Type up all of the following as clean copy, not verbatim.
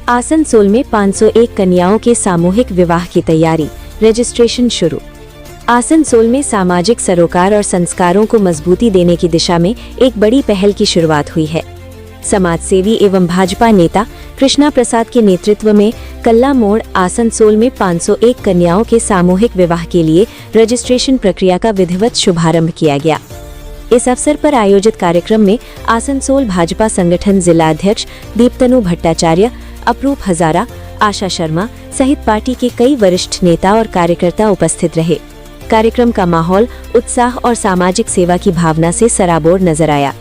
आसनसोल में 501 कन्याओं के सामूहिक विवाह की तैयारी, रजिस्ट्रेशन शुरू। आसनसोल में सामाजिक सरोकार और संस्कारों को मजबूती देने की दिशा में एक बड़ी पहल की शुरुआत हुई है। समाजसेवी एवं भाजपा नेता कृष्णा प्रसाद के नेतृत्व में कल्ला मोड़ आसनसोल में 501 कन्याओं के सामूहिक विवाह के लिए रजिस्ट्रेशन प्रक्रिया का विधिवत शुभारंभ किया गया। इस अवसर पर आयोजित कार्यक्रम में आसनसोल भाजपा संगठन जिला अध्यक्ष दीप्तनु भट्टाचार्य, अप्रूप हजारा, आशा शर्मा सहित पार्टी के कई वरिष्ठ नेता और कार्यकर्ता उपस्थित रहे। कार्यक्रम का माहौल उत्साह और सामाजिक सेवा की भावना से सराबोर नजर आया।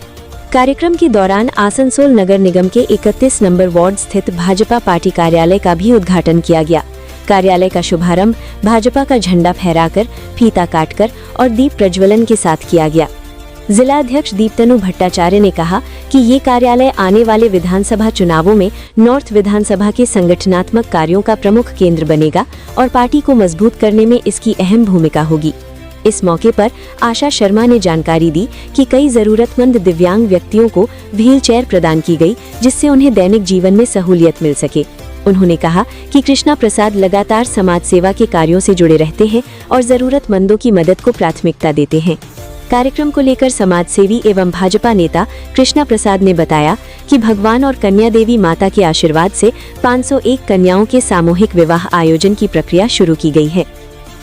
कार्यक्रम के दौरान आसनसोल नगर निगम के 31 नंबर वार्ड स्थित भाजपा पार्टी कार्यालय का भी उद्घाटन किया गया। कार्यालय का शुभारंभ भाजपा का झंडा फहराकर, फीता काटकर और दीप प्रज्वलन के साथ किया गया। जिला अध्यक्ष दीप्तनु भट्टाचार्य ने कहा कि ये कार्यालय आने वाले विधानसभा चुनावों में नॉर्थ विधानसभा के संगठनात्मक कार्यों का प्रमुख केंद्र बनेगा और पार्टी को मजबूत करने में इसकी अहम भूमिका होगी। इस मौके पर आशा शर्मा ने जानकारी दी कि कई जरूरतमंद दिव्यांग व्यक्तियों को व्हील चेयर प्रदान की गई, जिससे उन्हें दैनिक जीवन में सहूलियत मिल सके। उन्होंने कहा कि कृष्णा प्रसाद लगातार समाज सेवा के कार्यों से जुड़े रहते हैं और जरूरतमंदों की मदद को प्राथमिकता देते हैं। कार्यक्रम को लेकर समाजसेवी एवं भाजपा नेता कृष्णा प्रसाद ने बताया कि भगवान और कन्या देवी माता के आशीर्वाद से 501 कन्याओं के सामूहिक विवाह आयोजन की प्रक्रिया शुरू की गई है।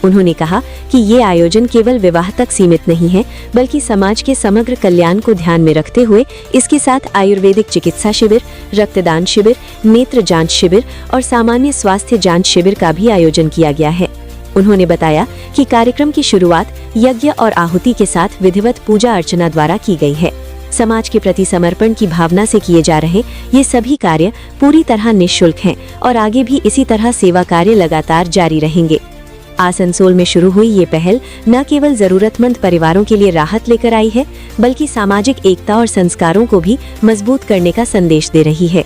उन्होंने कहा कि ये आयोजन केवल विवाह तक सीमित नहीं है, बल्कि समाज के समग्र कल्याण को ध्यान में रखते हुए इसके साथ आयुर्वेदिक चिकित्सा शिविर, रक्तदान शिविर, नेत्र जांच शिविर और सामान्य स्वास्थ्य जांच शिविर का भी आयोजन किया गया है। उन्होंने बताया कि कार्यक्रम की शुरुआत यज्ञ और आहुति के साथ विधिवत पूजा अर्चना द्वारा की गई है। समाज के प्रति समर्पण की भावना से किए जा रहे ये सभी कार्य पूरी तरह निःशुल्क हैं और आगे भी इसी तरह सेवा कार्य लगातार जारी रहेंगे। आसनसोल में शुरू हुई ये पहल न केवल जरूरतमंद परिवारों के लिए राहत लेकर आई है, बल्कि सामाजिक एकता और संस्कारों को भी मजबूत करने का संदेश दे रही है।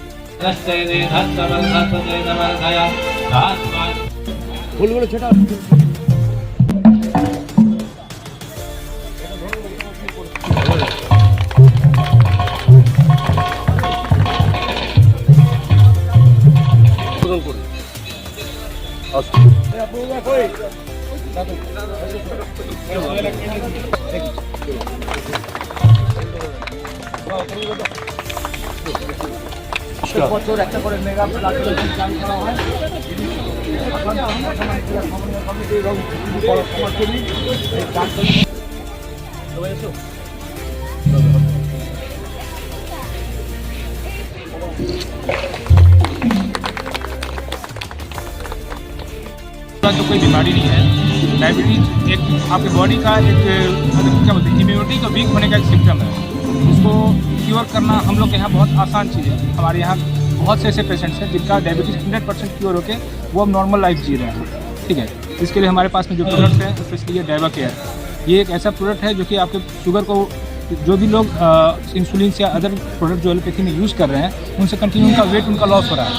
तो कोई बीमारी नहीं है। डायबिटीज एक आपके बॉडी का एक मतलब क्या बोलते हैं, इम्यूनिटी का वीक होने का एक सिम्टम है। उसको क्योर करना हम लोग के यहाँ बहुत आसान चीज़ है। हमारे यहाँ बहुत से ऐसे पेशेंट्स हैं जिनका डायबिटीज 100% क्योर होकर वो अब नॉर्मल लाइफ जी रहे हैं। ठीक है, इसके लिए हमारे पास में जो प्रोडक्ट है स्पेशली ये डायबा केयर, ये एक ऐसा प्रोडक्ट है जो कि आपके शुगर को, जो भी लोग इंसुलिन या अदर प्रोडक्ट जो एलोपैथी में यूज़ कर रहे हैं उनसे कंटिन्यू उनका वेट उनका लॉस हो रहा है।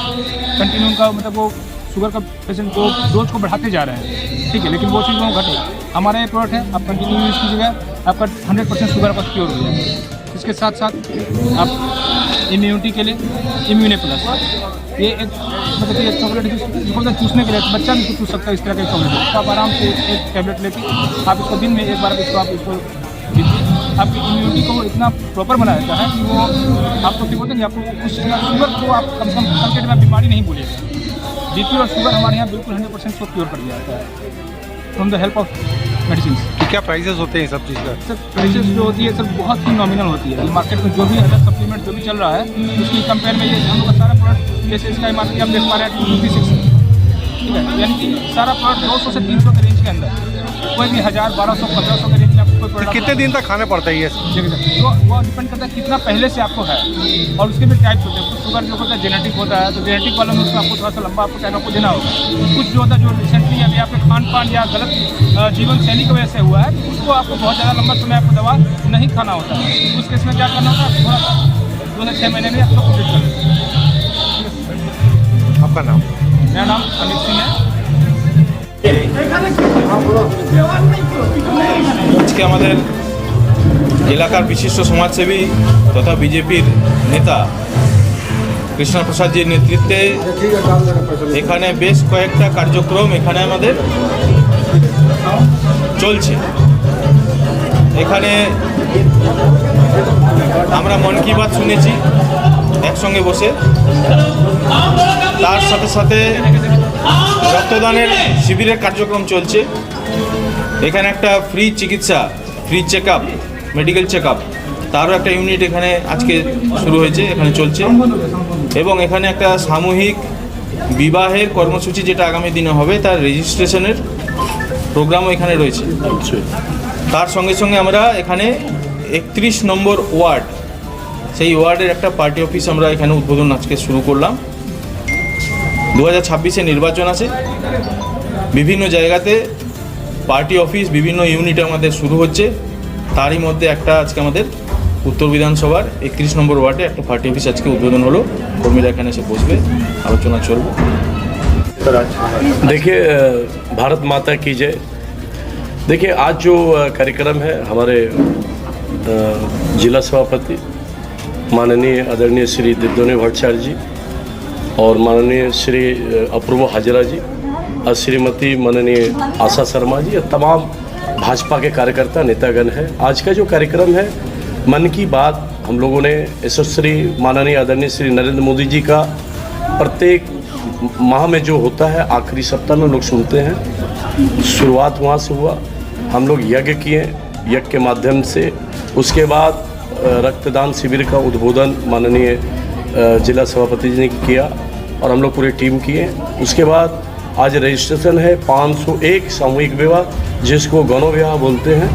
कंटिन्यू उनका मतलब वो शुगर का पेशेंट को डोज को बढ़ाते जा रहे हैं। ठीक है, लेकिन वो चीज़ वो घटे। हमारा ये प्रोडक्ट है, आप कंटिन्यू यूज़ कीजिएगा, आपका 100% शुगर आपका क्योर हो जाएगा। इसके साथ साथ आप इम्यूनिटी के लिए इम्यूने प्लस, ये एक मतलब ये चॉकलेट चूसने के लिए बच्चा भी चूस सकता है। इस तरह के चॉकलेट तो आप आराम से एक टैबलेट लेके आप इसको दिन में एक बार इसको आप इसको दीजिए। आपकी इम्यूनिटी को इतना प्रॉपर बना देता है कि वो आपको क्या बोलते हैं, आपको उस शुगर को आप कम से कम कंप्लीट में बीमारी नहीं बोलिएगा। बीपी और शुगर हमारे यहाँ बिल्कुल 100% को क्योर कर दिया जाता है from the help of medicine. क्या प्राइसेस होते हैं सब चीज़ का? सर प्राइसेस जो होती है सर बहुत ही नॉमिनल होती है। मार्केट में जो भी अदर सप्लीमेंट जो भी चल रहा है उसकी कंपेयर में ये हम लोग का सारा प्रोडक्ट, जैसे इसका MRP आप देख पा रहे हैं 256, ठीक है, यानी कि सारा प्रोडक्ट 200 से 300 के रेंज के अंदर, कोई भी 1000, 1200, 1500 के रेंज में आपको कोई प्रोडक्ट। कितने दिन तक खाना पड़ता है ये? तो वो डिपेंड करता है कितना पहले से आपको है, और उसके भी टाइप्स होते हैं। कुछ शुगर जो होता है जेनेटिक होता है, तो जेनेटिक वालों में उसको आपको थोड़ा सा लंबा आपको टाइम आपको देना होगा। कुछ जो होता है जो रिसेंटली अभी आपके खान पान या गलत जीवन शैली की वजह से हुआ है, तो उसको आपको बहुत ज़्यादा लंबा समय आपको दवा नहीं खाना होता है। उस केस में क्या करना होता है, थोड़ा सा 2 से 6 महीने में आपको कंप्लीट कर लेते हैं। आपका नाम? मेरा नाम अमित सिंह है। আজকে আমাদের এলাকার বিশিষ্ট সমাজসেবী তথা বিজেপির নেতা কৃষ্ণ প্রসাদজির নেতৃত্বে এখানে বেশ কয়েকটা কার্যক্রম এখানে আমাদের চলছে। এখানে আমরা মন কি বাত শুনেছি একসঙ্গে বসে, তার সাথে সাথে রক্তদানের শিবিরের কার্যক্রম চলছে। এখানে একটা ফ্রি চিকিৎসা, free check up, medical check up, তারও একটা ইউনিট এখানে আজকে শুরু হয়েছে, এখানে চলছে। এবং এখানে একটা সামূহিক বিবাহের কর্মসূচি যেটা আগামী দিনে হবে, তার রেজিস্ট্রেশনের প্রোগ্রামও এখানে রয়েছে। তার সঙ্গে সঙ্গে আমরা এখানে 31 নম্বর ওয়ার্ড, সেই ওয়ার্ডের একটা পার্টি অফিস আমরা এখানে উদ্বোধন আজকে শুরু করলাম। 2026-এ নির্বাচন আছে, বিভিন্ন জায়গাতে পার্টি অফিস, বিভিন্ন ইউনিটে আমাদের শুরু হচ্ছে। তারই মধ্যে একটা আজকে আমাদের উত্তর বিধানসভার 31 নম্বর ওয়ার্ডে একটা পার্টি অফিস আজকে উদ্বোধন হলো। কর্মীরা এখানে এসে বসবে, আলোচনা চলবে। देखिए, भारत माता की जय। देखिए, आज जो कार्यक्रम है, हमारे जिला सभापति माननीय आदरणीय श्री दिव्योनी भट्टाचार्य जी और माननीय श्री अपूर्व हाजरा जी और श्रीमती माननीय आशा शर्मा जी, तमाम भाजपा के कार्यकर्ता नेतागण हैं। आज का जो कार्यक्रम है मन की बात, हम लोगों ने यशस्वी माननीय आदरणीय श्री नरेंद्र मोदी जी का प्रत्येक माह में जो होता है आखिरी सप्ताह में लोग सुनते हैं। शुरुआत वहाँ से हुआ, हम लोग यज्ञ किए, यज्ञ के माध्यम से उसके बाद रक्तदान शिविर का उद्बोधन माननीय जिला सभापति जी ने किया और हम लोग पूरी टीम किए। उसके बाद आज रजिस्ट्रेशन है 501 सामूहिक विवाह, जिसको गणो विवाह बोलते हैं,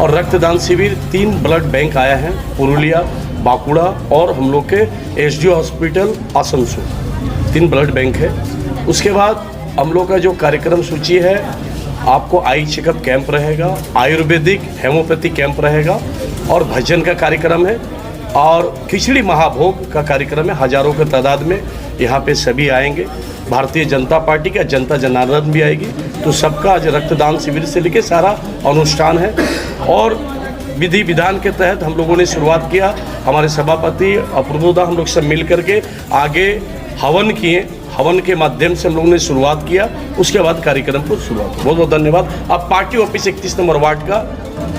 और रक्तदान शिविर 3 ब्लड बैंक आया है, पुरुलिया, बांकुड़ा और हम लोग के SDO hospital Asansol, 3 blood bank है। उसके बाद हम लोग का जो कार्यक्रम सूची है, आपको आई चेकअप कैंप रहेगा, आयुर्वेदिक हेमोपैथी कैंप रहेगा और भजन का कार्यक्रम है और खिचड़ी महाभोग का कार्यक्रम है। हजारों के तादाद में यहाँ पे सभी आएंगे। भारतीय जनता पार्टी का जनता जनार्दन भी आएगी। तो सबका आज रक्तदान शिविर से लेके सारा अनुष्ठान है और विधि विधान के तहत हम लोगों ने शुरुआत किया। हमारे सभापति अपूर्वदा हम लोग सब मिल करके आगे हवन किए, हवन के माध्यम से हम लोगों ने शुरुआत किया। उसके बाद कार्यक्रम को शुरुआत। बहुत बहुत धन्यवाद। अब पार्टी ऑफिस 31 नंबर वार्ड का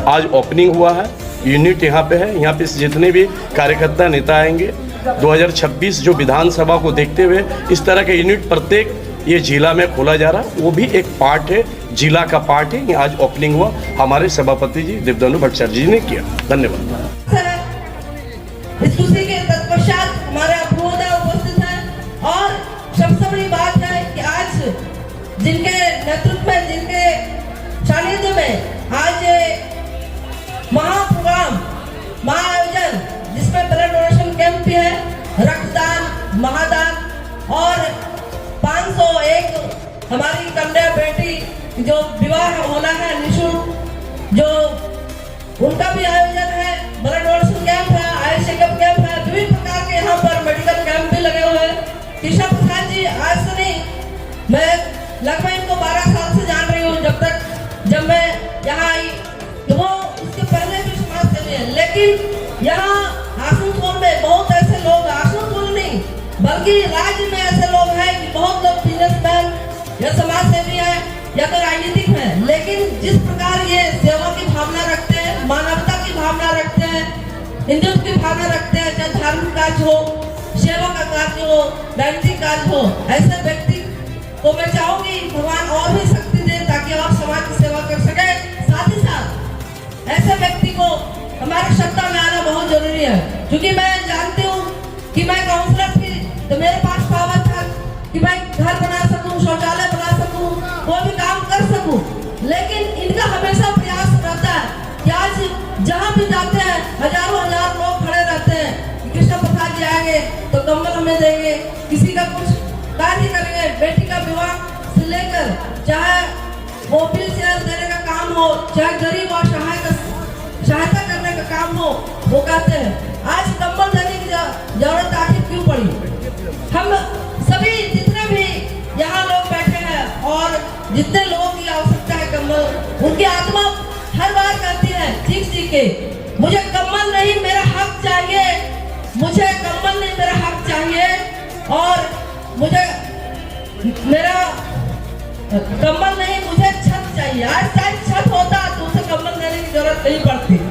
आज ओपनिंग हुआ है, यूनिट यहाँ पे है। यहाँ पे जितने भी कार्यकर्ता नेता आएंगे, 2026 जो विधानसभा को देखते हुए इस तरह के यूनिट प्रत्येक ये जिला में खोला जा रहा है, वो भी एक पार्ट है, जिला का पार्ट है। आज ओपनिंग हुआ, हमारे सभापति जी दिव्योनी भट्टाचार्य जी ने किया। धन्यवाद। इस खुशी के तत्पश्चात हमारे अपूर्वदा उपस्थित हैं और सबसे बड़ी बात है कि आज जिनके नेतृत्व में, जिनके सानिध्य में आज महाप्रोग्राम, महाआयोजन, जिसमें ब्लड डोनेशन कैंप भी है, रक्तदान, महादान और 501 हमारी कन्या बेटी जो विवाह होना है निःशुल्क, जो उनका भी आयोजन है, ब्लड डोनेशन कैंप है, आयुष चेकअप कैंप है, विभिन्न प्रकार के यहाँ पर मेडिकल कैंप भी लगे हुए हैं। कृष्ण प्रसाद जी आज से नहीं, मैं लगभग इनको 12 साल से जान रही हूँ। जब मैं यहाँ आई तो वो उसके पहले भी समाज सेवी है, लेकिन यहाँ आसनसोल में बहुत ऐसे लोग, आसनसोल नहीं बल्कि राज्य में ऐसे लोग हैं कि बहुत लोग बिजनेसमैन या समाज सेवी हैं या तो राजनीतिक हैं, लेकिन जिस प्रकार ये सेवा की भावना रखते हैं, मानवता की भावना रखते हैं, हिंदुत्व की भावना रखते हैं, चाहे धार्मिक कार्य हो, सेवा का कार्य हो, राजनीतिक कार्य हो, ऐसे व्यक्ति को मैं चाहूंगी भगवान और भी शक्ति दे ताकि और समाज की सेवा कर सके। साथ ही साथ ऐसे व्यक्ति को हमारे सत्ता में आना बहुत जरूरी है, क्योंकि मैं जानती हूँ कि मैं काउंसलर थी तो मेरे पास पावर था कि मैं घर बना सकूं, शौचालय बना सकूं, कोई भी काम कर सकूं, लेकिन इनका हमेशा प्रयास रहता है कि आज जहाँ भी जाते हैं हजारों हजार लोग खड़े रहते हैं, कृष्ण प्रसाद जी आएंगे तो कम्बल हमें देंगे, किसी का कुछ कार्य करेंगे, बेटी का विवाह से लेकर चाहे वो व्हील चेयर देने का काम हो, चाहे गरीब और सहायता करने का काम हो, वो कहते हैं। आज कम्बल देने की जरूरत आखिर क्यों पड़ी? हम सभी जितने भी यहाँ लोग बैठे हैं और जितने लोगों की आवश्यकता है कम्बल, उनकी आत्मा हर बार कहती है चीख के मुझे कम्बल नहीं मेरा हक चाहिए, मुझे कम्बल नहीं मेरा हक चाहिए। कम्बल नहीं, मुझे छत चाहिए। आज शायद छत होता तो उसे कम्बल देने की जरूरत नहीं पड़ती।